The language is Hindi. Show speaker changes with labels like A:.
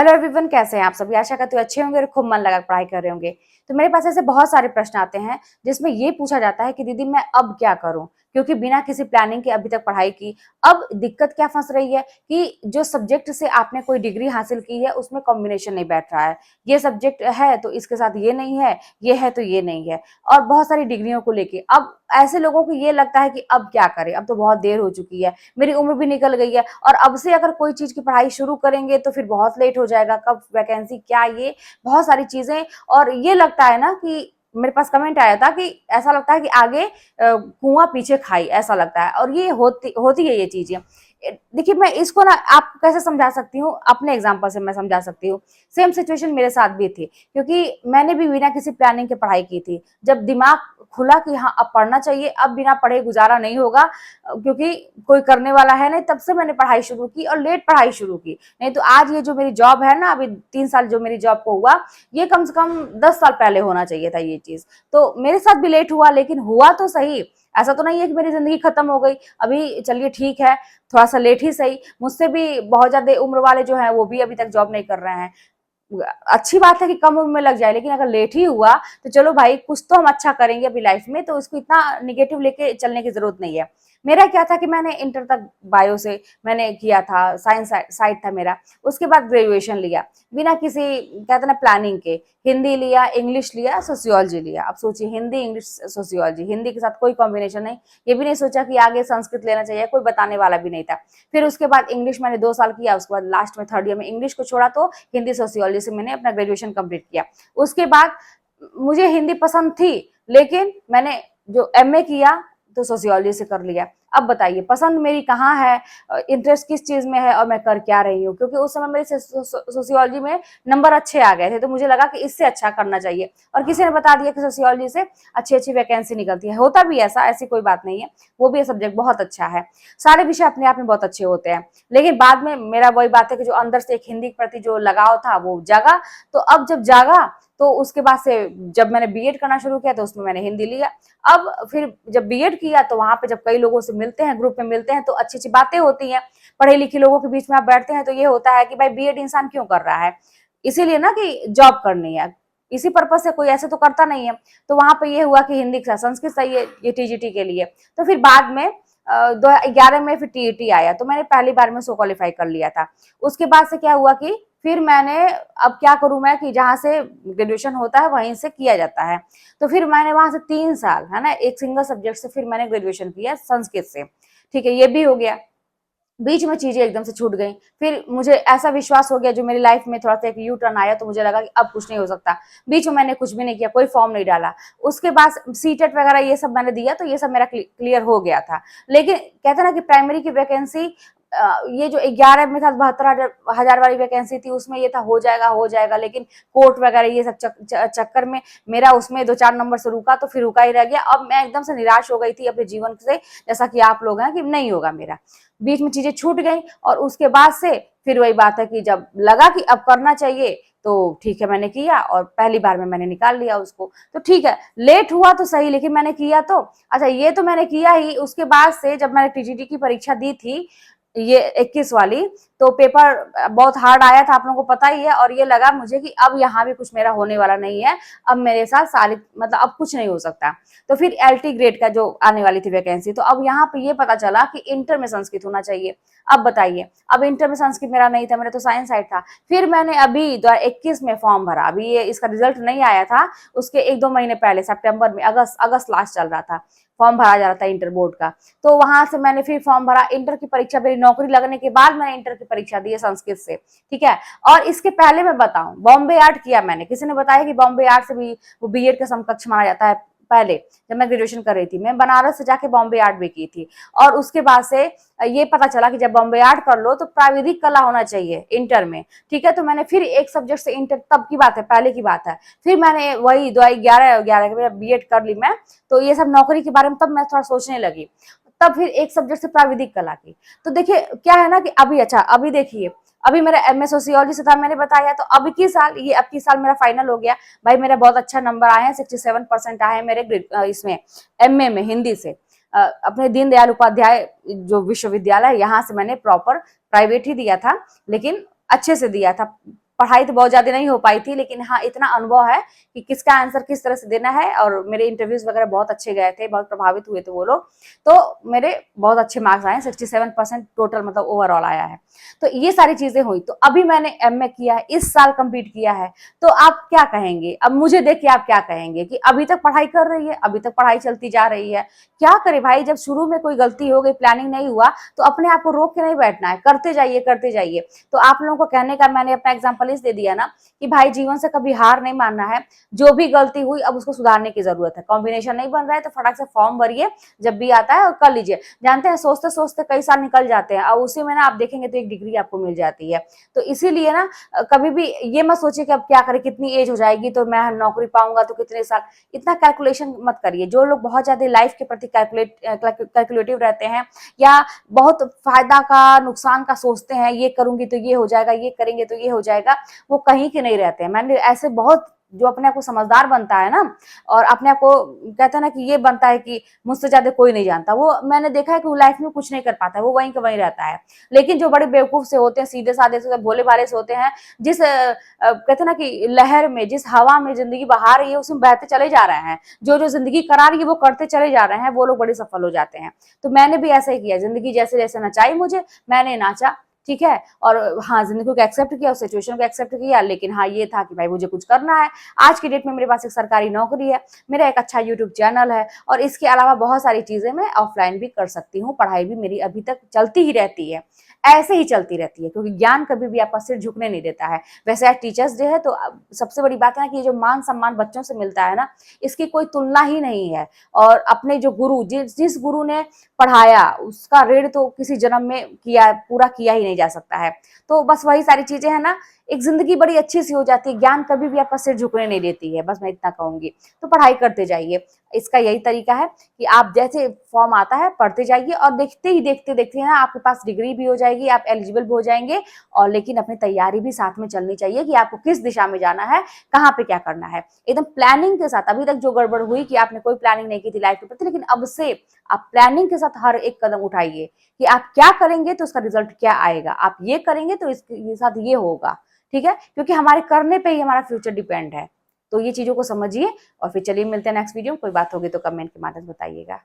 A: हेलो एवरीवन, कैसे हैं आप सभी। आशा करते हो अच्छे होंगे और खूब मन लगा पढ़ाई कर रहे होंगे। तो मेरे पास ऐसे बहुत सारे प्रश्न आते हैं जिसमें ये पूछा जाता है कि दीदी मैं अब क्या करूं, क्योंकि बिना किसी प्लानिंग के अभी तक पढ़ाई की। अब दिक्कत क्या फंस रही है कि जो सब्जेक्ट से आपने कोई डिग्री हासिल की है उसमें कॉम्बिनेशन नहीं बैठ रहा है। ये सब्जेक्ट है तो इसके साथ ये नहीं है, ये है तो ये नहीं है। और बहुत सारी डिग्रियों को लेके अब ऐसे लोगों को ये लगता है कि अब क्या करें, अब तो बहुत देर हो चुकी है, मेरी उम्र भी निकल गई है, और अब से अगर कोई चीज की पढ़ाई शुरू करेंगे तो फिर बहुत लेट हो जाएगा, कब वैकेंसी क्या, ये बहुत सारी चीजें। और ये लगता है ना कि मेरे पास कमेंट आया था कि ऐसा लगता है कि आगे कुआं पीछे खाई, ऐसा लगता है। और ये होती होती है ये चीजें। देखिए, मैं इसको ना आपको कैसे समझा सकती हूँ, अपने एग्जांपल से मैं समझा सकती हूँ। सेम सिचुएशन मेरे साथ भी थी, क्योंकि मैंने भी बिना किसी प्लानिंग के पढ़ाई की थी। जब दिमाग खुला कि हाँ अब पढ़ना चाहिए, अब बिना पढ़े गुजारा नहीं होगा, क्योंकि कोई करने वाला है नहीं, तब से मैंने पढ़ाई शुरू की और लेट पढ़ाई शुरू की। नहीं तो आज ये जो मेरी जॉब है ना, अभी 3 साल जो मेरी जॉब को हुआ, ये कम से कम 10 साल पहले होना चाहिए था ये चीज। तो मेरे साथ भी लेट हुआ, लेकिन हुआ तो सही। ऐसा तो नहीं है कि मेरी जिंदगी खत्म हो गई। अभी चलिए ठीक है, थोड़ा सा लेट ही सही। मुझसे भी बहुत ज्यादा उम्र वाले जो हैं वो भी अभी तक जॉब नहीं कर रहे हैं। अच्छी बात है कि कम उम्र में लग जाए, लेकिन अगर लेट ही हुआ तो चलो भाई, कुछ तो हम अच्छा करेंगे अपनी लाइफ में, तो इसको इतना निगेटिव लेके चलने की जरूरत नहीं है। मेरा क्या था कि मैंने इंटर तक बायो से मैंने किया था, साइंस साइड था मेरा। उसके बाद ग्रेजुएशन लिया बिना किसी कहते ना प्लानिंग के। हिंदी लिया, इंग्लिश लिया, सोशियोलॉजी लिया। अब सोचिए, हिंदी इंग्लिश सोशियोलॉजी, हिंदी के साथ कोई कॉम्बिनेशन नहीं। ये भी नहीं सोचा कि आगे संस्कृत लेना चाहिए, कोई बताने वाला भी नहीं था। फिर उसके बाद इंग्लिश मैंने 2 साल किया, उसके बाद लास्ट में थर्ड ईयर में इंग्लिश को छोड़ा तो हिंदी सोशियोलॉजी से मैंने अपना ग्रेजुएशन कंप्लीट किया। उसके बाद मुझे हिंदी पसंद थी, लेकिन मैंने जो एमए किया तो सोशियोलॉजी से कर लिया। अब बताइए पसंद मेरी कहाँ है, इंटरेस्ट किस चीज में है और मैं कर क्या रही हूँ। क्योंकि उस समय मेरे सोशियोलॉजी में नंबर अच्छे आ गए थे, तो मुझे लगा कि इससे अच्छा करना चाहिए। और किसी ने बता दिया कि सोशियोलॉजी से अच्छी अच्छी वैकेंसी निकलती है। होता भी ऐसा, ऐसी कोई बात नहीं है, वो भी सब्जेक्ट बहुत अच्छा है। सारे विषय अपने आप में बहुत अच्छे होते हैं। लेकिन बाद में मेरा वही बात है कि जो अंदर से एक हिंदी के प्रति जो लगाव था वो जागा। तो अब जब जागा तो उसके बाद से जब मैंने बीएड करना शुरू किया तो उसमें मैंने हिंदी लिया। अब फिर जब बीएड किया तो वहां पे जब कई लोगों से मिलते हैं, ग्रुप में मिलते हैं, तो अच्छी अच्छी बातें होती हैं। पढ़े लिखे लोगों के बीच में आप बैठते हैं तो ये होता है कि भाई बीएड इंसान क्यों कर रहा है, इसीलिए ना कि जॉब करनी है, इसी पर्पज से, कोई ऐसे तो करता नहीं है। तो वहां पे ये हुआ कि हिंदी के साथ संस्कृत सही है ये टीजीटी के लिए। तो फिर बाद में 2011 में फिर टीईटी आया, तो मैंने पहली बार में सो क्वालिफाई कर लिया था। उसके बाद से क्या हुआ कि फिर मैंने, अब क्या करूं मैं कि जहां से ग्रेजुएशन होता है वहीं से किया जाता है। तो फिर मैंने वहां से 3 साल है ना एक सिंगल सब्जेक्ट से फिर मैंने ग्रेजुएशन किया संस्कृत से। ठीक है, ये भी हो गया। बीच में चीजें एकदम से छूट गई। फिर मुझे ऐसा विश्वास हो गया, जो मेरी लाइफ में थोड़ा सा एक यू टर्न आया, तो मुझे लगा कि अब कुछ नहीं हो सकता। बीच में मैंने कुछ भी नहीं किया, कोई फॉर्म नहीं डाला। उसके बाद सीटेट वगैरह ये सब मैंने दिया, तो ये सब मेरा क्लियर हो गया था। लेकिन कहते ना कि प्राइमरी की वैकेंसी, ये जो 11 में था 72,000 वाली वैकेंसी थी, उसमें ये था हो जाएगा हो जाएगा, लेकिन कोर्ट वगैरह ये सब चक्कर में मेरा उसमें 2-4 नंबर से रुका, तो फिर रुका ही रह गया। अब मैं एकदम से निराश हो गई थी अपने जीवन से, जैसा कि आप लोग हैं कि नहीं होगा मेरा। बीच में चीजें छूट गई, और उसके बाद से फिर वही बात है कि जब लगा कि अब करना चाहिए, तो ठीक है मैंने किया, और पहली बार में मैंने निकाल लिया उसको। तो ठीक है, लेट हुआ तो सही, लेकिन मैंने किया तो। अच्छा, ये तो मैंने किया ही। उसके बाद से जब मैंने टीजीटी की परीक्षा दी थी, ये 21 वाली, तो पेपर बहुत हार्ड आया था, आप लोगों को पता ही है। और ये लगा मुझे कि अब यहाँ भी कुछ मेरा होने वाला नहीं है, अब मेरे साथ सारी मतलब अब कुछ नहीं हो सकता। तो फिर एलटी ग्रेड का जो आने वाली थी वैकेंसी, तो अब यहाँ पे ये पता चला कि इंटर में संस्कृत होना चाहिए। अब बताइए, अब इंटर में संस्कृत मेरा नहीं था, मेरा तो साइंस साइड था। फिर मैंने अभी 2021 में फॉर्म भरा, अभी ये इसका रिजल्ट नहीं आया था, उसके 1-2 महीने पहले सितंबर में, अगस्त लास्ट चल रहा था, फॉर्म भरा जा रहा था इंटर बोर्ड का। तो वहां से मैंने फिर फॉर्म भरा। इंटर की परीक्षा, मेरी नौकरी लगने के बाद मैंने इंटर की परीक्षा दी है संस्कृत से। ठीक है, और इसके पहले मैं बताऊं, बॉम्बे आर्ट किया मैंने। किसी ने बताया कि बॉम्बे आर्ट से भी वो बीएड का समकक्ष माना जाता है। पहले जब मैं ग्रेजुएशन कर रही थी, मैं बनारस से जाके बॉम्बे आर्ट भी की थी। और उसके बाद से ये पता चला कि जब बॉम्बे आर्ट कर लो तो प्राविधिक कला होना चाहिए इंटर में। ठीक है, तो मैंने फिर एक सब्जेक्ट से इंटर, तब की बात है, पहले की बात है, फिर मैंने वही 2011 में बीएड कर ली मैं। तो ये सब नौकरी के बारे में तब मैं थोड़ा सोचने लगी। तब फिर एक सब्जेक्ट से प्राविधिक कला की। तो देखिए क्या है ना कि अभी, अच्छा अभी देखिए, अभी मेरा एमए सोशियोलॉजी से था, मैंने बताया। तो अब की साल, ये अब की साल मेरा फाइनल हो गया भाई। मेरा बहुत अच्छा नंबर आए हैं, 67% आए हैं मेरे इसमें एमए में हिंदी से। अपने दीनदयाल उपाध्याय जो विश्वविद्यालय, यहाँ से मैंने प्रॉपर प्राइवेट ही दिया था, लेकिन अच्छे से दिया था, पढ़ाई तो बहुत ज्यादा नहीं हो पाई थी, लेकिन हाँ इतना अनुभव है कि किसका आंसर किस तरह से देना है। और मेरे इंटरव्यूज वगैरह बहुत अच्छे गए थे, बहुत प्रभावित हुए थे वो लोग, तो मेरे बहुत अच्छे मार्क्स आए, 67% टोटल मतलब ओवरऑल आया है। तो ये सारी चीजें हुई। तो अभी मैंने एमए किया है, इस साल कंप्लीट किया है, तो आप क्या कहेंगे? अब मुझे देख के आप क्या कहेंगे कि अभी तक पढ़ाई कर रही है, अभी तक पढ़ाई चलती जा रही है? क्या करे भाई, जब शुरू में कोई गलती हो गई, प्लानिंग नहीं हुआ, तो अपने आप को रोक के नहीं बैठना है, करते जाइए करते जाइए। तो आप लोगों को कहने का मैंने अपना एग्जाम्पल इस दे दिया ना कि भाई जीवन से कभी हार नहीं मानना है, जो भी गलती हुई अब उसको सुधारने की जरूरत है। कॉम्बिनेशन नहीं बन रहा है तो फटाक से फॉर्म भरिए, जब भी आता है और कर लीजिए। जानते हैं सोचते सोचते कई साल निकल जाते हैं और उसी में ना आप देखेंगे तो एक डिग्री आपको मिल जाती है। तो इसीलिए ना कभी भी ये मत सोचिए कि अब क्या करें, कितनी एज हो जाएगी तो मैं नौकरी पाऊंगा, तो कितने साल, इतना कैलकुलेशन मत करिए। जो लोग बहुत ज्यादा लाइफ के प्रति कैलकुलेटिव रहते हैं या बहुत फायदा का नुकसान का सोचते हैं, ये करूंगी तो ये हो जाएगा, ये करेंगे तो ये हो जाएगा, वो कहीं के नहीं रहते हैं। मैंने ऐसे बहुत, जो अपने आप को समझदार बनता है ना और अपने आप को कहता है ना कि ये बनता है कि मुझसे ज्यादा कोई नहीं जानता, वो मैंने देखा है कि वो लाइफ में कुछ नहीं कर पाता है, वो वहीं का वहीं रहता है। लेकिन जो बड़े बेवकूफ से होते हैं, सीधे साधे से, भोले भाले से होते हैं, जिस कहते हैं ना कि लहर में, जिस हवा में जिंदगी बहा रही है उसमें बहते चले जा रहे हैं, जो जो जिंदगी करा रही है वो करते चले जा रहे हैं, वो लोग बड़े सफल हो जाते हैं। तो मैंने भी ऐसा ही किया, जिंदगी जैसे जैसे नचाई मुझे, मैंने नाचा, ठीक है। और हाँ, जिंदगी को एक्सेप्ट किया, उस सिचुएशन को एक्सेप्ट किया, लेकिन हाँ ये था कि भाई मुझे कुछ करना है। आज की डेट में मेरे पास एक सरकारी नौकरी है, मेरा एक अच्छा यूट्यूब चैनल है, और इसके अलावा बहुत सारी चीजें मैं ऑफलाइन भी कर सकती हूँ। पढ़ाई भी मेरी अभी तक चलती ही रहती है, ऐसे ही चलती रहती है, क्योंकि ज्ञान कभी भी आपका सिर झुकने नहीं देता है। वैसे आज टीचर्स डे है, तो सबसे बड़ी बात है ना कि जो मान सम्मान बच्चों से मिलता है ना, इसकी कोई तुलना ही नहीं है। और अपने जो गुरु, जिस गुरु ने पढ़ाया, उसका ऋण तो किसी जन्म में किया पूरा किया ही नहीं जा सकता है। तो बस वही सारी चीजें है ना, एक जिंदगी बड़ी अच्छी सी हो जाती है। ज्ञान कभी भी आपका सिर झुकने नहीं देती है, बस मैं इतना कहूंगी। तो पढ़ाई करते जाइए, इसका यही तरीका है कि आप जैसे फॉर्म आता है पढ़ते जाइए, और देखते ही देखते देखते ना आपके पास डिग्री भी हो जाएगी, आप एलिजिबल भी हो जाएंगे। और लेकिन अपनी तैयारी भी साथ में चलनी चाहिए कि आपको किस दिशा में जाना है, कहाँ पे क्या करना है, एकदम प्लानिंग के साथ। अभी तक जो गड़बड़ हुई कि आपने कोई प्लानिंग नहीं की थी लाइफ के प्रति, लेकिन अब से आप प्लानिंग के साथ हर एक कदम उठाइए कि आप क्या करेंगे तो उसका रिजल्ट क्या आएगा, आप ये करेंगे तो इसके साथ ये होगा, ठीक है। क्योंकि हमारे करने पे ही हमारा फ्यूचर डिपेंड है। तो ये चीजों को समझिए, और फिर चलिए मिलते हैं नेक्स्ट वीडियो में। कोई बात होगी तो कमेंट के माध्यम से बताइएगा।